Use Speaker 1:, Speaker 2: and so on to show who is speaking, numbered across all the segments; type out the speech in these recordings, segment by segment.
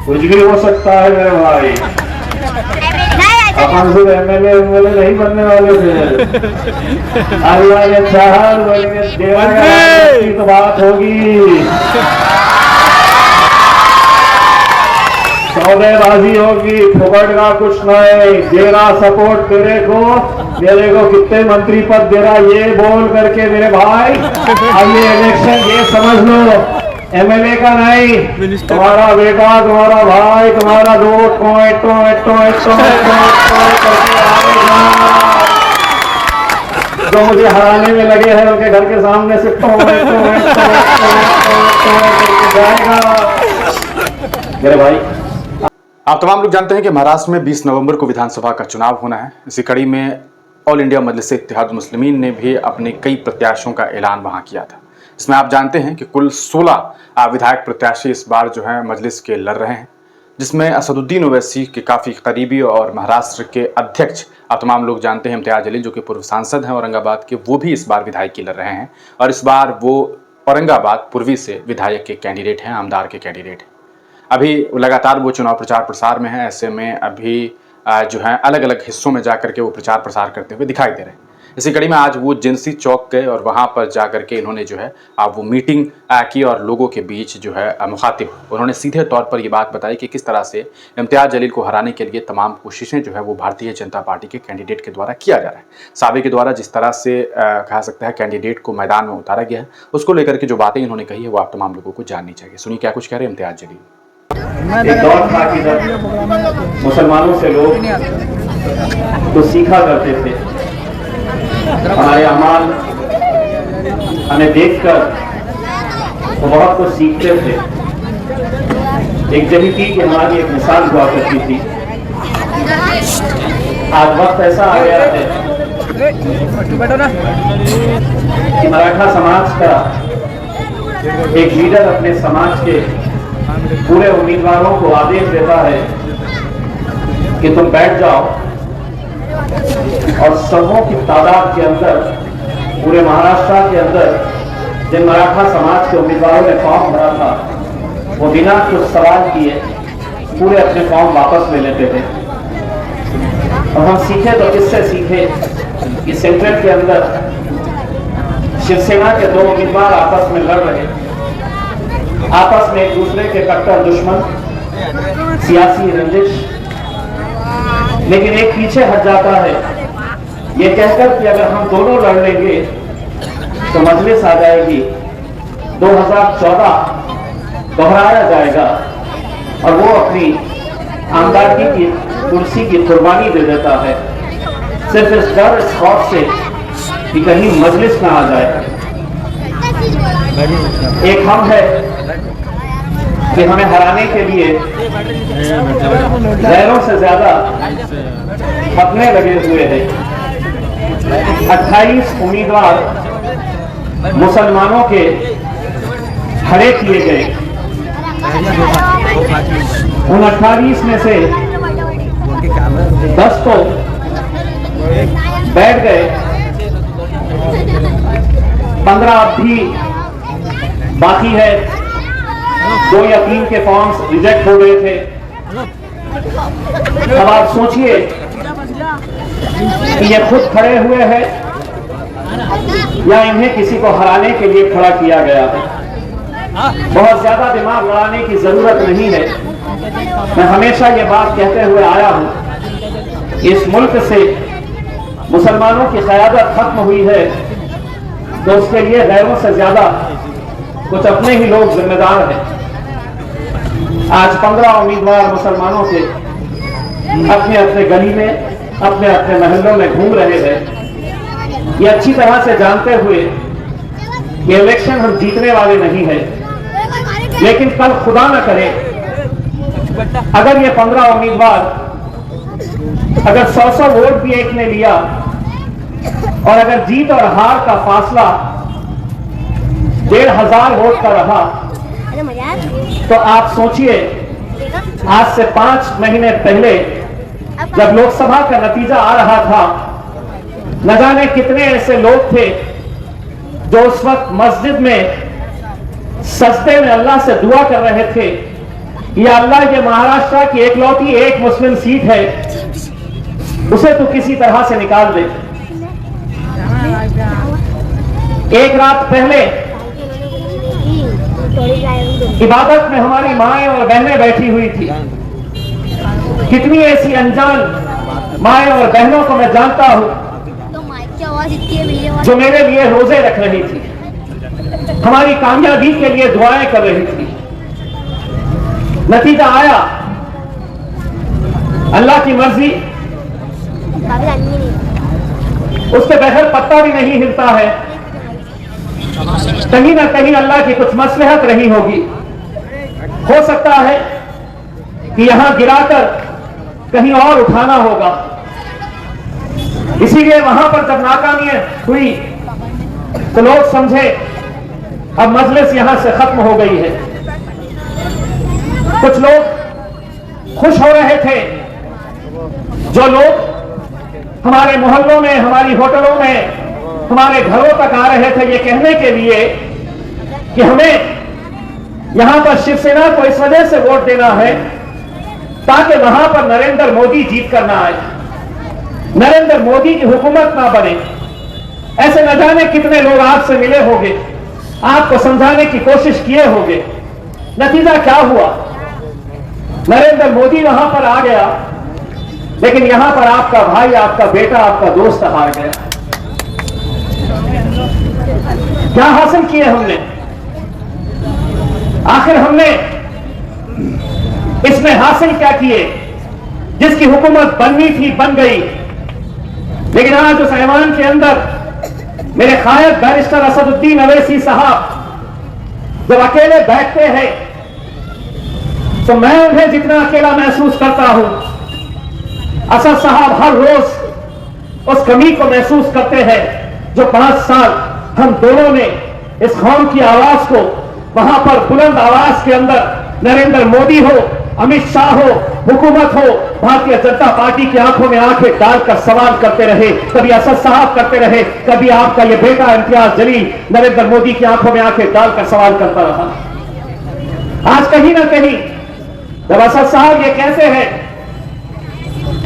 Speaker 1: कुछ भी हो सकता है मेरे भाई। अपन सिर्फ एमएलए नहीं बनने वाले थे। अल्लाह ने चाहा बोलेंगे तो बात होगी, सौदेबाजी होगी, फुकट का कुछ नहीं। दे रहा सपोर्ट मेरे को कितने मंत्री पद दे रहा ये बोल करके मेरे भाई। अब ये इलेक्शन ये समझ लो एमएलए का नहीं, तुम्हारा बेटा, तुम्हारा भाई, तुम्हारा दोस्त जो मुझे हराने में लगे हैं उनके घर के सामने से जाएगा मेरे भाई।
Speaker 2: आप तमाम लोग जानते हैं कि महाराष्ट्र में 20 नवंबर को विधानसभा का चुनाव होना है। इसी कड़ी में ऑल इंडिया मजलिस-ए-इत्तेहादुल मुस्लिमीन ने भी अपने कई प्रत्याशियों का ऐलान वहां किया था। इसमें आप जानते हैं कि कुल 16 विधायक प्रत्याशी इस बार जो है मजलिस के लड़ रहे हैं, जिसमें असदुद्दीन ओवैसी के काफ़ी करीबी और महाराष्ट्र के अध्यक्ष आप तमाम लोग जानते हैं इम्तियाज जलील, जो कि पूर्व सांसद हैं औरंगाबाद के, वो भी इस बार विधायक लड़ रहे हैं। और इस बार वो औरंगाबाद पूर्वी से विधायक के कैंडिडेट हैं, आमदार के कैंडिडेट हैं। अभी लगातार वो चुनाव प्रचार प्रसार में है। ऐसे में अभी जो है अलग अलग हिस्सों में जाकर के वो प्रचार प्रसार करते हुए दिखाई दे रहे हैं। इसी कड़ी में आज वो जिनसी चौक गए और वहाँ पर जाकर के इन्होंने जो है वो मीटिंग की और लोगों के बीच जो है मुखातिब उन्होंने सीधे तौर पर ये बात बताई कि किस तरह से इम्तियाज जलील को हराने के लिए तमाम कोशिशें जो है वो भारतीय जनता पार्टी के कैंडिडेट के द्वारा किया जा रहा है। साबिक के द्वारा जिस तरह से कहा सकता है कैंडिडेट को मैदान में उतारा गया है, उसको लेकर के जो बातें इन्होंने कही है वो आप तमाम लोगों को जाननी चाहिए। सुनिए क्या कुछ कह रहे हैं इम्तियाज जलील।
Speaker 1: एक दौर था कि जब मुसलमानों से लोग तो सीखा करते थे, हमारे अमाल हमें देखकर तो बहुत कुछ सीखते थे। एक जमीती की हमारी एक मिसाल हुआ करती थी। आज वक्त ऐसा आ गया है कि मराठा समाज का एक लीडर अपने समाज के पूरे उम्मीदवारों को आदेश देता है कि तुम बैठ जाओ, और सबों की तादाद के अंदर पूरे महाराष्ट्र के अंदर जिन मराठा समाज के उम्मीदवारों ने फॉर्म भरा था वो बिना कुछ सवाल किए पूरे अपने फॉर्म वापस ले लेते थे। और हम सीखे तो किससे सीखे कि सेंट्रल के अंदर शिवसेना के दो उम्मीदवार आपस में लड़ रहे, आपस में एक दूसरे के कट्टर दुश्मन, सियासी रंजिश, लेकिन एक पीछे हट जाता है ये कहकर कि अगर हम दोनों लड़ लेंगे तो मजलिस आ जाएगी, 2014 दोहराया जाएगा, और वो अपनी आमदारगी की कुर्सी की कुर्बानी दे देता है सिर्फ इस डर, इस खौफ से कि कहीं मजलिस ना आ जाए। एक हम है कि हमें हराने के लिए गैरों से ज्यादा अपने लगे हुए हैं। 28 उम्मीदवार मुसलमानों के खड़े किए गए। उन 28 में से 10 तो बैठ गए, 15 अब भी बाकी है। 2 या 3 के फॉर्म्स रिजेक्ट हो गए थे। अब आप सोचिए कि ये खुद खड़े हुए हैं या इन्हें किसी को हराने के लिए खड़ा किया गया है। बहुत ज्यादा दिमाग लड़ाने की जरूरत नहीं है। मैं हमेशा ये बात कहते हुए आया हूं, इस मुल्क से मुसलमानों की क़यादत खत्म हुई है तो उसके लिए गैरों से ज्यादा कुछ अपने ही लोग जिम्मेदार हैं। आज 15 उम्मीदवार मुसलमानों के अपने अपने गली में, अपने अपने महलों में घूम रहे हैं, ये अच्छी तरह से जानते हुए कि इलेक्शन हम जीतने वाले नहीं है। लेकिन कल खुदा न करे अगर ये 15 उम्मीदवार अगर 100 वोट भी एक ने लिया और अगर जीत और हार का फासला 1500 वोट का रहा, तो आप सोचिए आज से 5 महीने पहले जब लोकसभा का नतीजा आ रहा था, न जाने कितने ऐसे लोग थे जो उस वक्त मस्जिद में सजदे में अल्लाह से दुआ कर रहे थे या अल्लाह, ये महाराष्ट्र की एकलौती एक मुस्लिम सीट है, उसे तू किसी तरह से निकाल दे। एक रात पहले इबादत में हमारी माएं और बहनें बैठी हुई थी। कितनी ऐसी अनजान माएं और बहनों को मैं जानता हूं जो मेरे लिए रोजे रख रही थी, हमारी कामयाबी के लिए दुआएं कर रही थी। नतीजा आया, अल्लाह की मर्जी, उसके बगैर पत्ता भी नहीं हिलता है। कहीं ना कहीं अल्लाह की कुछ मसलहत रही होगी। हो सकता है कि यहां गिराकर कहीं और उठाना होगा। इसीलिए वहां पर जब नाकामी हुई तो लोग समझे अब मजलिस यहां से खत्म हो गई है। कुछ लोग खुश हो रहे थे, जो लोग हमारे मोहल्लों में, हमारी होटलों में, हमारे घरों तक आ रहे थे ये कहने के लिए कि हमें यहां पर शिवसेना को इस वजह से वोट देना है ताकि वहां पर नरेंद्र मोदी जीत कर ना आए, नरेंद्र मोदी की हुकूमत ना बने। ऐसे न जाने कितने लोग आपसे मिले होंगे, आपको समझाने की कोशिश किए होंगे। नतीजा क्या हुआ? नरेंद्र मोदी वहां पर आ गया, लेकिन यहां पर आपका भाई, आपका बेटा, आपका दोस्त हार गया। क्या हासिल किए हमने? आखिर हमने इसमें हासिल क्या किए? जिसकी हुकूमत बननी थी बन गई, लेकिन आज उस ऐवान के अंदर मेरे कायद बैरिस्टर असदुद्दीन अवैसी साहब जब अकेले बैठते हैं तो मैं उन्हें जितना अकेला महसूस करता हूं, असद साहब हर रोज उस कमी को महसूस करते हैं जो 5 साल हम दोनों ने इस कौम की आवाज को वहां पर बुलंद आवाज के अंदर नरेंद्र मोदी हो, अमित शाह हो, हुकूमत हो, भारतीय जनता पार्टी की आंखों में आंखें डालकर सवाल करते रहे। कभी असद साहब करते रहे, कभी आपका ये बेटा इम्तियाज जलील नरेंद्र मोदी की आंखों में आंखें डालकर सवाल करता रहा। आज कहीं ना कहीं जब असद साहब ये कहते हैं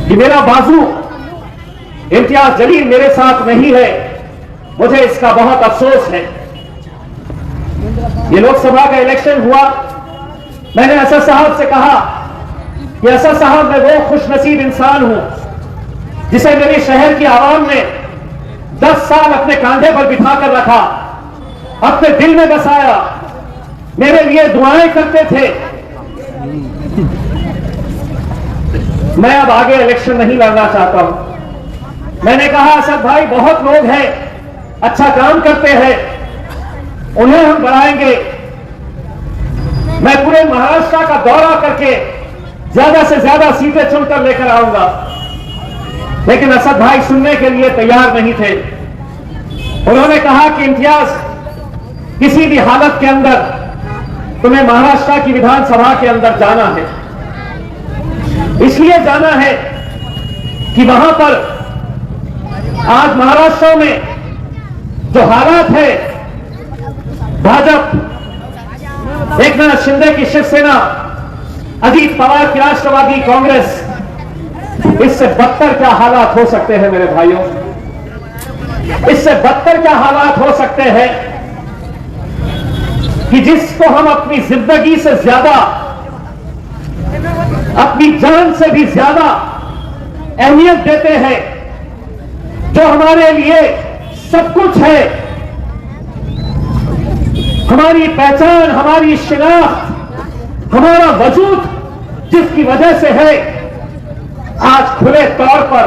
Speaker 1: कि मेरा बाजू इम्तियाज जलील मेरे साथ नहीं है, मुझे इसका बहुत अफसोस है। ये लोकसभा का इलेक्शन हुआ, मैंने असद साहब से कहा कि असद साहब मैं वो खुशनसीब इंसान हूं जिसे मेरे शहर की आवाम ने 10 साल अपने कांधे पर बिठाकर रखा, अपने दिल में बसाया, मेरे लिए दुआएं करते थे। मैं अब आगे इलेक्शन नहीं लड़ना चाहता हूं। मैंने कहा असद भाई बहुत लोग हैं, अच्छा काम करते हैं, उन्हें हम बढ़ाएंगे। मैं पूरे महाराष्ट्र का दौरा करके ज्यादा से ज्यादा सीटें चुनकर लेकर आऊंगा। लेकिन असद भाई सुनने के लिए तैयार नहीं थे। उन्होंने कहा कि इम्तियाज, किसी भी हालत के अंदर तुम्हें महाराष्ट्र की विधानसभा के अंदर जाना है। इसलिए जाना है कि वहां पर आज महाराष्ट्र में जो हालात है, भाजपा, एकनाथ शिंदे की शिवसेना, अजीत पवार की राष्ट्रवादी कांग्रेस, इससे बदतर क्या हालात हो सकते हैं मेरे भाइयों? इससे बदतर क्या हालात हो सकते हैं कि जिसको हम अपनी जिंदगी से ज्यादा, अपनी जान से भी ज्यादा अहमियत देते हैं, जो हमारे लिए सब कुछ है, हमारी पहचान, हमारी शिनाख्त, हमारा वजूद जिसकी वजह से है, आज खुले तौर पर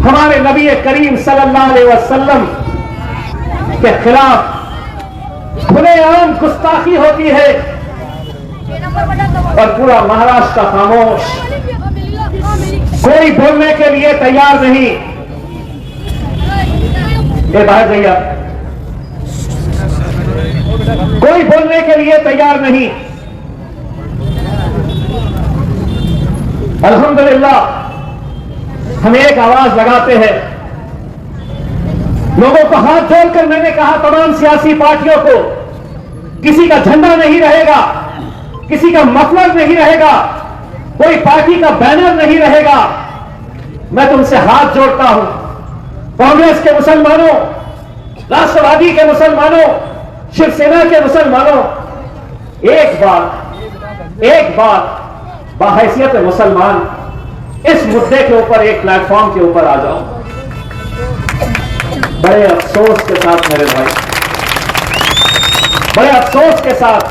Speaker 1: हमारे नबी करीम सल्लल्लाहु अलैहि वसल्लम के खिलाफ खुलेआम गुस्ताखी होती है और पूरा महाराष्ट्र खामोश, कोई बोलने के लिए तैयार नहीं। ये बाहर भैया, कोई बोलने के लिए तैयार नहीं। अल्हम्दुलिल्लाह हम एक आवाज लगाते हैं। लोगों को हाथ जोड़कर मैंने कहा, तमाम सियासी पार्टियों को, किसी का झंडा नहीं रहेगा, किसी का मफलर नहीं रहेगा, कोई पार्टी का बैनर नहीं रहेगा। मैं तुमसे हाथ जोड़ता हूं, कांग्रेस के मुसलमानों, राष्ट्रवादी के मुसलमानों, शिवसेना के मुसलमानों, एक बार बाहैसियत मुसलमान इस मुद्दे के ऊपर एक प्लेटफॉर्म के ऊपर आ जाओ। बड़े अफसोस के साथ मेरे भाई, बड़े अफसोस के साथ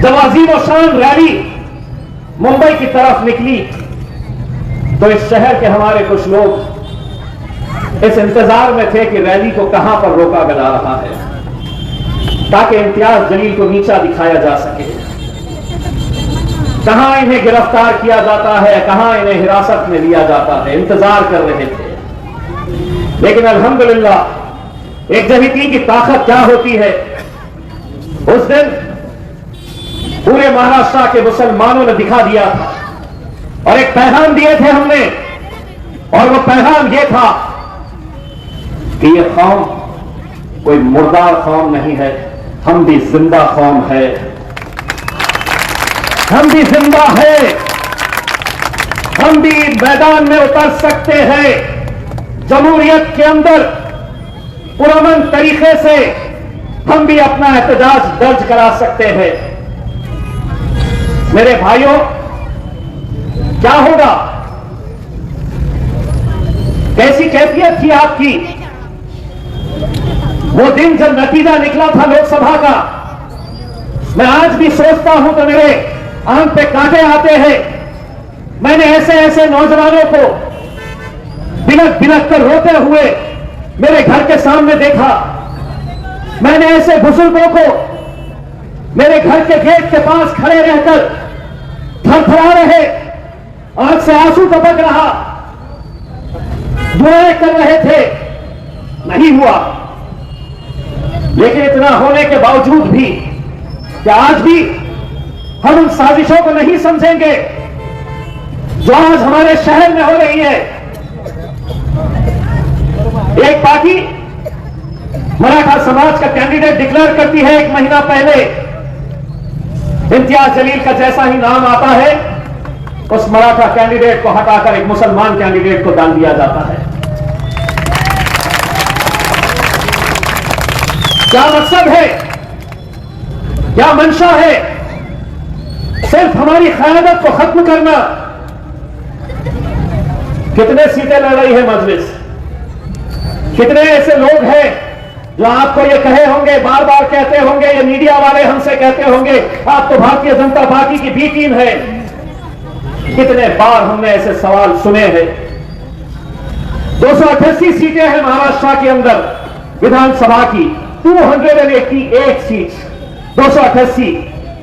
Speaker 1: जब अजीम और शान रैली मुंबई की तरफ निकली तो इस शहर के हमारे कुछ लोग इस इंतजार में थे कि रैली को कहां पर रोका जा रहा है ताकि इम्तियाज जलील को नीचा दिखाया जा सके, कहां इन्हें गिरफ्तार किया जाता है, कहां इन्हें हिरासत में लिया जाता है। इंतजार कर रहे थे, लेकिन अल्हम्दुलिल्लाह एक जहीती की ताकत क्या होती है। उस दिन पूरे महाराष्ट्र के मुसलमानों ने दिखा दिया था और एक पैगाम दिए थे हमने, और वो पैगाम ये था कि ये कौम कोई मुर्दार कौम नहीं है, हम भी जिंदा कौम है, हम भी जिंदा है, हम भी मैदान में उतर सकते हैं। जमहूरियत के अंदर पुरअमन तरीके से हम भी अपना एहतजाज दर्ज करा सकते हैं। मेरे भाइयों, क्या होगा, कैसी कैफियत थी आपकी वो दिन जब नतीजा निकला था लोकसभा का। मैं आज भी सोचता हूं तो मेरे आंख पे कांटे आते हैं। मैंने ऐसे ऐसे नौजवानों को बिलक बिलक कर रोते हुए मेरे घर के सामने देखा। मैंने ऐसे बुजुर्गों को मेरे घर के गेट के पास खड़े रहकर थरथरा रहे, आंख से आंसू टपक रहा, दुआएं कर रहे थे, नहीं हुआ। लेकिन इतना होने के बावजूद भी क्या आज भी हम उन साजिशों को नहीं समझेंगे जो आज हमारे शहर में हो रही है। एक पार्टी मराठा समाज का कैंडिडेट डिक्लेयर करती है, 1 महीना पहले इम्तियाज जलील का जैसा ही नाम आता है उस मराठा कैंडिडेट को हटाकर एक मुसलमान कैंडिडेट को डाल दिया जाता है। क्या मकसद है, क्या मंशा है? सिर्फ हमारी क़यादत को खत्म करना। कितने सीटें लड़ रही है मजलिस? कितने ऐसे लोग हैं जो आपको ये कहे होंगे, बार बार कहते होंगे, ये मीडिया वाले हमसे कहते होंगे आप तो भारतीय जनता पार्टी की बी टीम है। कितने बार हमने ऐसे सवाल सुने हैं। 288 सीटें हैं महाराष्ट्र के अंदर विधानसभा की, 288 सीट, 288।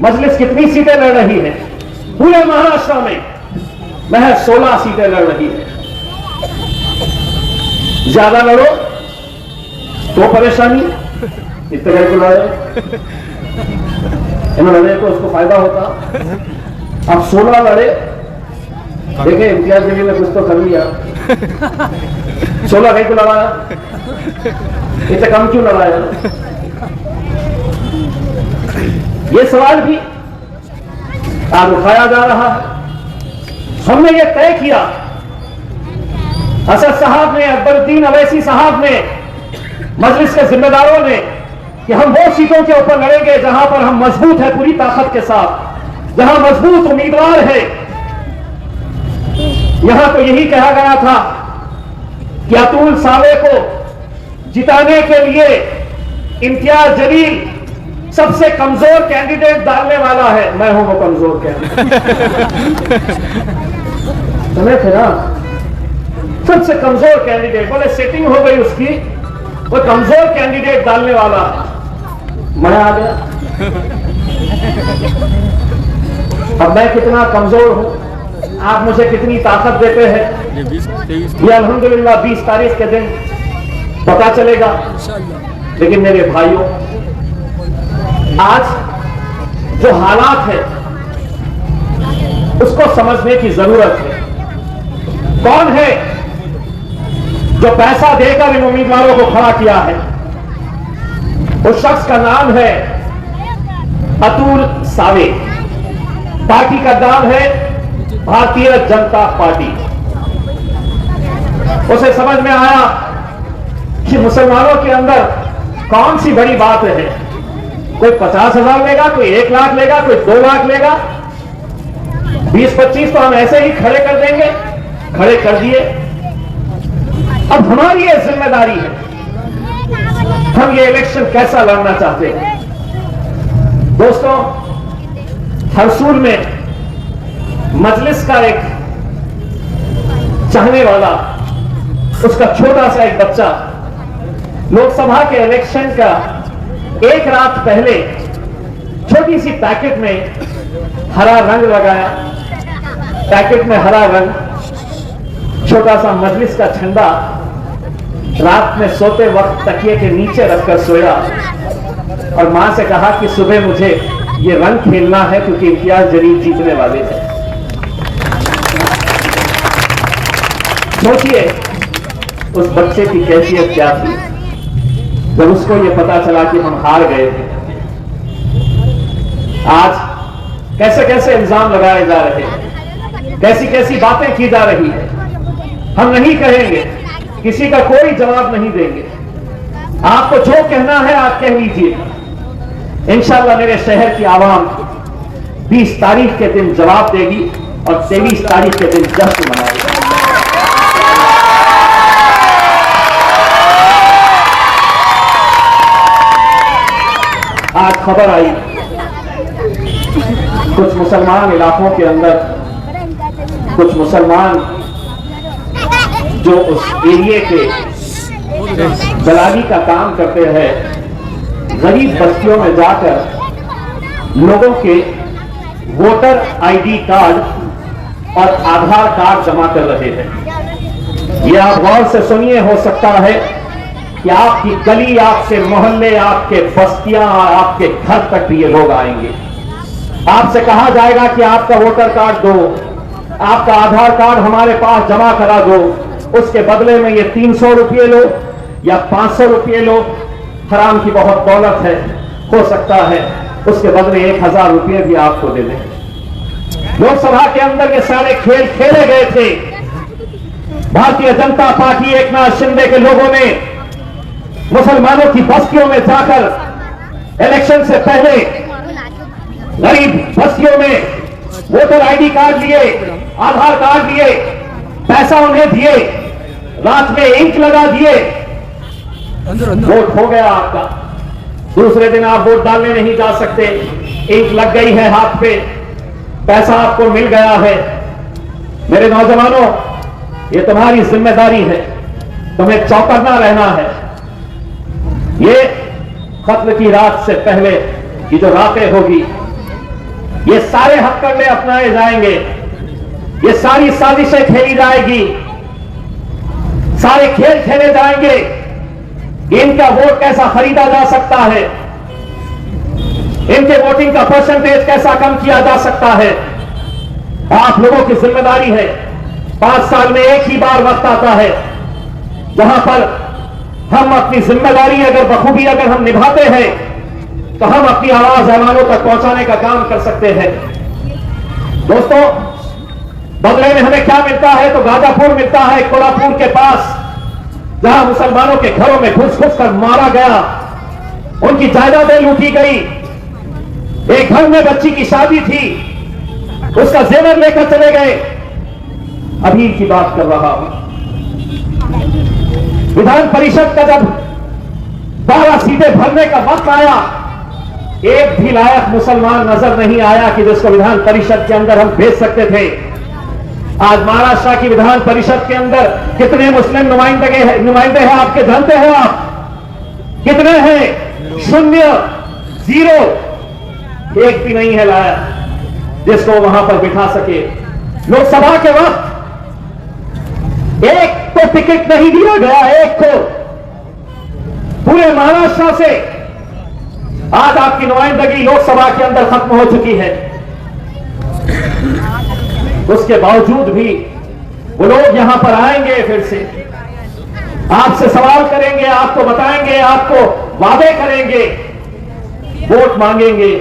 Speaker 1: मजलिस कितनी सीटें लड़ रही है? पूरे महाराष्ट्र में महज 16 सीटें लड़ रही है। ज्यादा लड़ो तो परेशानी, इतने घर को लड़े इन्होंने लड़े तो उसको फायदा होता। अब 16 लड़े, देखे इम्तियाज जलील ने कुछ तो कर लिया। 16 कहीं को लड़ाया, इतने कम क्यों लड़ाया? ये सवाल भी आज उठाया जा रहा है। हमने ये तय किया, असद साहब ने, अकबरुद्दीन अवैसी साहब ने, मजलिस के जिम्मेदारों ने, कि हम वो सीटों के ऊपर लड़ेंगे जहां पर हम मजबूत है पूरी ताकत के साथ, जहां मजबूत उम्मीदवार है। यहां तो यही कहा गया था कि अतुल सावे को जिताने के लिए इम्तियाज जलील सबसे कमजोर कैंडिडेट डालने वाला है। मैं हूं वो कमजोर कैंडिडेट। समझे थे ना? सबसे कमजोर कैंडिडेट, बोले सेटिंग हो गई उसकी, वो कमजोर कैंडिडेट डालने वाला है। मैं आ गया। अब मैं कितना कमजोर हूं, आप मुझे कितनी ताकत देते हैं, ये अल्हम्दुलिल्लाह 20 तारीख के दिन पता चलेगा। लेकिन मेरे भाइयों, आज जो हालात है उसको समझने की जरूरत है। कौन है जो पैसा देकर इन उम्मीदवारों को खड़ा किया है? उस शख्स का नाम है अतुल सावे, पार्टी का नाम है भारतीय जनता पार्टी। उसे समझ में आया कि मुसलमानों के अंदर कौन सी बड़ी बात है। कोई 50,000 लेगा, कोई 1 लाख लेगा, कोई 2 लाख लेगा, 20-25 तो हम ऐसे ही खड़े कर देंगे। खड़े कर दिए। अब हमारी ये जिम्मेदारी है, हम ये इलेक्शन कैसा लड़ना चाहते हैं। दोस्तों, हरसूल में मजलिस का एक चाहने वाला, उसका छोटा सा एक बच्चा लोकसभा के इलेक्शन का एक रात पहले छोटी सी पैकेट में हरा रंग लगाया, पैकेट में हरा रंग, छोटा सा मजलिस का झंडा रात में सोते वक्त तकिए के नीचे रखकर सोया और मां से कहा कि सुबह मुझे ये रंग खेलना है क्योंकि इम्तियाज जलील जीतने वाले हैं। सोचिए उस बच्चे की कैफियत क्या थी जब उसको ये पता चला कि हम हार गए थे। आज कैसे कैसे इल्जाम लगाए जा रहे हैं, कैसी कैसी बातें की जा रही है। हम नहीं कहेंगे, किसी का कोई जवाब नहीं देंगे। आपको जो कहना है आप कह लीजिए। इंशाअल्लाह मेरे शहर की आवाम 20 तारीख के दिन जवाब देगी और 23 तारीख के दिन जश्न मनाएगी। आज खबर आई कुछ मुसलमान इलाकों के अंदर कुछ मुसलमान जो उस एरिया के दलाली का काम करते हैं, गरीब बस्तियों में जाकर लोगों के वोटर आईडी कार्ड और आधार कार्ड जमा कर रहे हैं। यह आप गौर से सुनिए, हो सकता है कि आपकी गली, आपके मोहल्ले, आपके बस्तियां, आपके घर तक भी ये लोग आएंगे। आपसे कहा जाएगा कि आपका वोटर कार्ड दो, आपका आधार कार्ड हमारे पास जमा करा दो, उसके बदले में ये 300 रुपये लो या 500 रुपये लो। हराम की बहुत दौलत है, हो सकता है उसके बदले 1000 रुपये भी आपको दे दें। लोकसभा के अंदर ये सारे खेल खेले गए थे। भारतीय जनता पार्टी एकनाथ शिंदे के लोगों ने मुसलमानों की बस्तियों में जाकर इलेक्शन से पहले गरीब बस्तियों में वोटर आईडी कार्ड लिए, आधार कार्ड लिए, पैसा उन्हें दिए, रात में इंक लगा दिए, वोट हो गया आपका। दूसरे दिन आप वोट डालने नहीं जा सकते, इंक लग गई है हाथ पे, पैसा आपको मिल गया है। मेरे नौजवानों, ये तुम्हारी जिम्मेदारी है, तुम्हें चौकन्ना रहना है। ये कत्ल की रात से पहले की जो रातें होगी, ये सारे हथकंडे अपनाए जाएंगे, ये सारी साजिशें खेली जाएगी, सारे खेल खेले जाएंगे। इनका वोट कैसा खरीदा जा सकता है, इनके वोटिंग का परसेंटेज कैसा कम किया जा सकता है, आप लोगों की जिम्मेदारी है। 5 साल में एक ही बार वक्त आता है जहां पर हम अपनी जिम्मेदारी अगर बखूबी अगर हम निभाते हैं तो हम अपनी आवाज ऐवानों तक पहुंचाने का काम कर सकते हैं। दोस्तों, बदले में हमें क्या मिलता है तो गाजापुर मिलता है, कोल्हापुर के पास, जहां मुसलमानों के घरों में घुस घुस कर मारा गया, उनकी जायदादें लूटी गई। एक घर में बच्ची की शादी थी, उसका जेवर लेकर चले गए। अभी की बात कर रहा हूं, विधान परिषद का जब 12 सीटें भरने का वक्त आया, एक भी लायक मुसलमान नजर नहीं आया कि जिसको विधान परिषद के अंदर हम भेज सकते थे। आज महाराष्ट्र की विधान परिषद के अंदर कितने मुस्लिम नुमाइंदे हैं आपके जानते हैं आप? कितने हैं? 0, 0, एक भी नहीं है लाया जिसको वहां पर बिठा सके। लोकसभा के वक्त एक को टिकट नहीं दिया गया, एक को पूरे महाराष्ट्र से। आज आपकी नुमाइंदगी लोकसभा के अंदर खत्म हो चुकी है। उसके बावजूद भी वो लोग यहां पर आएंगे, फिर से आपसे सवाल करेंगे, आपको बताएंगे, आपको वादे करेंगे, वोट मांगेंगे।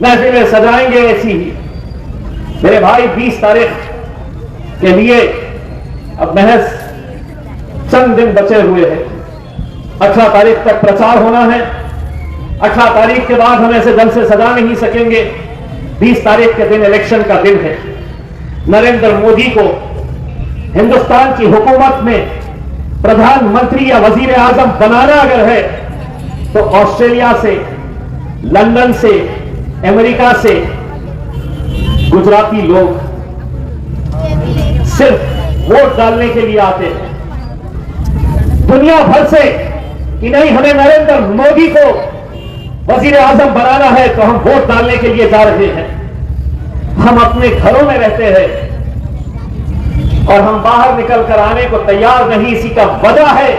Speaker 1: महफिलें सजाएंगे ऐसी ही। मेरे भाई 20 तारीख के लिए अब महज चंद दिन बचे हुए हैं। 18 तारीख तक प्रचार होना है। 18 तारीख के बाद हम ऐसे जल से सजा नहीं सकेंगे। 20 तारीख के दिन इलेक्शन का दिन है। नरेंद्र मोदी को हिंदुस्तान की हुकूमत में प्रधानमंत्री या वजीर आजम बनाना अगर है तो ऑस्ट्रेलिया से, लंदन से, अमेरिका से गुजराती लोग सिर्फ वोट डालने के लिए आते हैं। दुनिया भर से कि नहीं हमें नरेंद्र मोदी को वजीर आजम बनाना है तो हम वोट डालने के लिए जा रहे हैं। हम अपने घरों में रहते हैं और हम बाहर निकल कर आने को तैयार नहीं। इसी का वजह है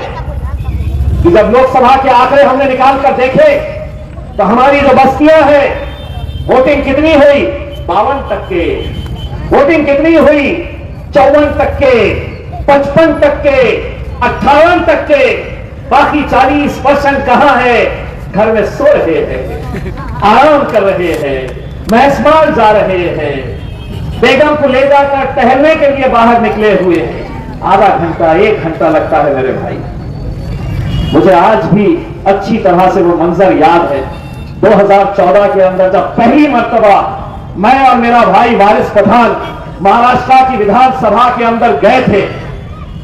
Speaker 1: कि जब लोकसभा के आंकड़े हमने निकाल कर देखे तो हमारी जो बस्तियां हैं, वोटिंग कितनी हुई? 52%। वोटिंग कितनी हुई? 54%, 55%, 58%। बाकी 40% कहां है? घर में सो रहे हैं, आराम कर रहे हैं, महसमान जा रहे हैं, बेगम को ले जाकर टहलने के लिए बाहर निकले हुए हैं। आधा घंटा 1 घंटा लगता है मेरे भाई। मुझे आज भी अच्छी तरह से वो मंजर याद है। 2014 के अंदर जब पहली मर्तबा मैं और मेरा भाई वारिस पठान महाराष्ट्र की विधानसभा के अंदर गए थे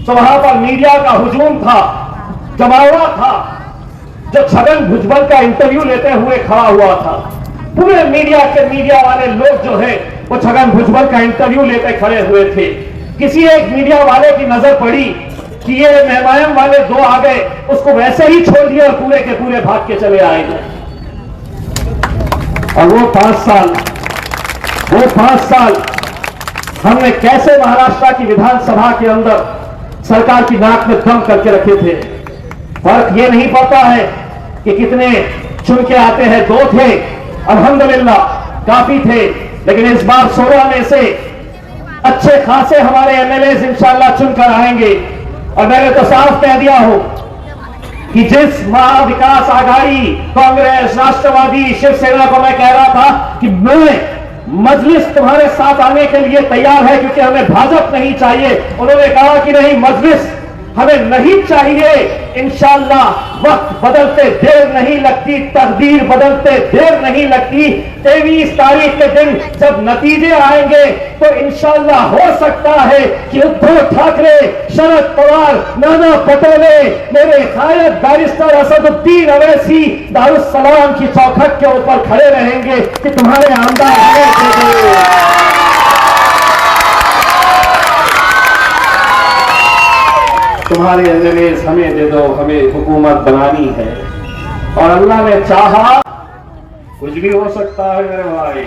Speaker 1: तो वहां पर मीडिया का हुजूम था, जमावड़ा था। जो छगन भुजबल का इंटरव्यू लेते हुए खड़ा हुआ था, पूरे मीडिया वाले लोग जो है वो छगन भुजबल का इंटरव्यू लेते खड़े हुए थे। किसी एक मीडिया वाले की नजर पड़ी कि ये मेहमान वाले 2 आ गए, उसको वैसे ही छोड़ दिया और पूरे के पूरे भाग के चले आए। और वो 5 साल हमने कैसे महाराष्ट्र की विधानसभा के अंदर सरकार की नाक में दम करके रखे थे। फर्क ये नहीं पड़ता है कि कितने चुन के आते हैं। 2 थे, अल्हम्दुलिल्लाह काफी थे, लेकिन इस बार 16 में से अच्छे खासे हमारे एमएलए इंशाल्लाह चुनकर आएंगे। और मैंने तो साफ कह दिया हो कि जिस महाविकास आघाड़ी, कांग्रेस, राष्ट्रवादी, शिवसेना को मैं कह रहा था कि मैं मजलिस तुम्हारे साथ आने के लिए तैयार है क्योंकि हमें भाजपा नहीं चाहिए, उन्होंने कहा कि नहीं मजलिस हमें नहीं चाहिए। इंशाअल्लाह वक्त बदलते देर नहीं लगती, तकदीर बदलते देर नहीं लगती। 23 तारीख के दिन जब नतीजे आएंगे तो इंशाअल्लाह हो सकता है कि उद्धव ठाकरे, शरद पवार, नाना पटोले, मेरे कायद बैरिस्टर असदुद्दीन अवैसी दारुस्सलाम की चौखट के ऊपर खड़े रहेंगे कि तुम्हारे आमदार तुम्हारे एमएलए हमें दे दो, हमें हुकूमत बनानी है। और अल्लाह ने चाहा, कुछ भी हो सकता है मेरे भाई।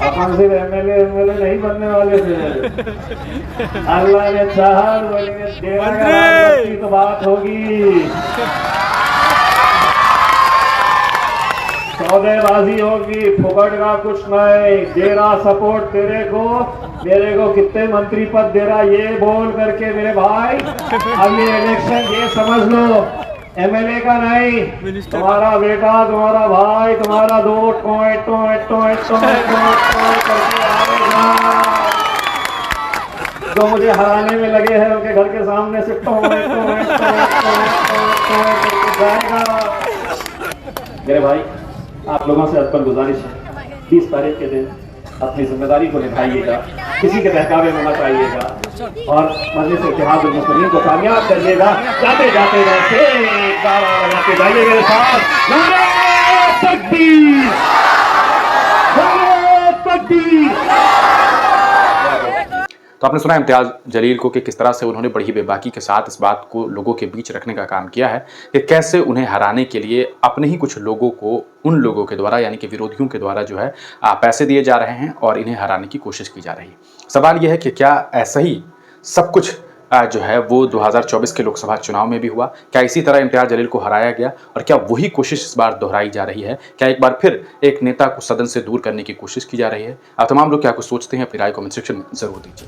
Speaker 1: अपन सिर्फ एमएलए नहीं बनने वाले थे। अल्लाह ने चाहा तो बात होगी, सौदेबाजी होगी, फुकट का कुछ नहीं। दे रहा सपोर्ट तेरे को, मेरे को कितने मंत्री पद दे रहा ये बोल करके मेरे भाई। अब ये इलेक्शन ये समझ लो एमएलए का नहीं, तुम्हारा बेटा, तुम्हारा भाई, तुम्हारा दोस्त करके आएगा। जो मुझे हराने में लगे हैं उनके घर के सामने से जाएगा। मेरे भाई आप लोगों से अर्पण गुजारिश है, 20 तारीख के दिन अपनी जिम्मेदारी को निभाइएगा, किसी के बहकावे में मत आइएगा और मजलिस इत्तेहादुल मुस्लिमीन को कामयाब करिएगा। जाते जाते जाइए मेरे साथ, नारे तकबीर, नारे तकबीर।
Speaker 2: तो आपने सुना इम्तियाज जलील को कि किस तरह से उन्होंने बड़ी बेबाकी के साथ इस बात को लोगों के बीच रखने का काम किया है कि कैसे उन्हें हराने के लिए अपने ही कुछ लोगों को उन लोगों के द्वारा यानी कि विरोधियों के द्वारा जो है पैसे दिए जा रहे हैं और इन्हें हराने की कोशिश की जा रही है। सवाल यह है कि क्या ऐसा ही सब कुछ जो है वो 2024 के लोकसभा चुनाव में भी हुआ? क्या इसी तरह इम्तियाज जलील को हराया गया और क्या वही कोशिश इस बार दोहराई जा रही है? क्या एक बार फिर एक नेता को सदन से दूर करने की कोशिश की जा रही है? आप तमाम लोग क्या कुछ सोचते हैं, अपनी राय कमेंट सेक्शन में जरूर दीजिए।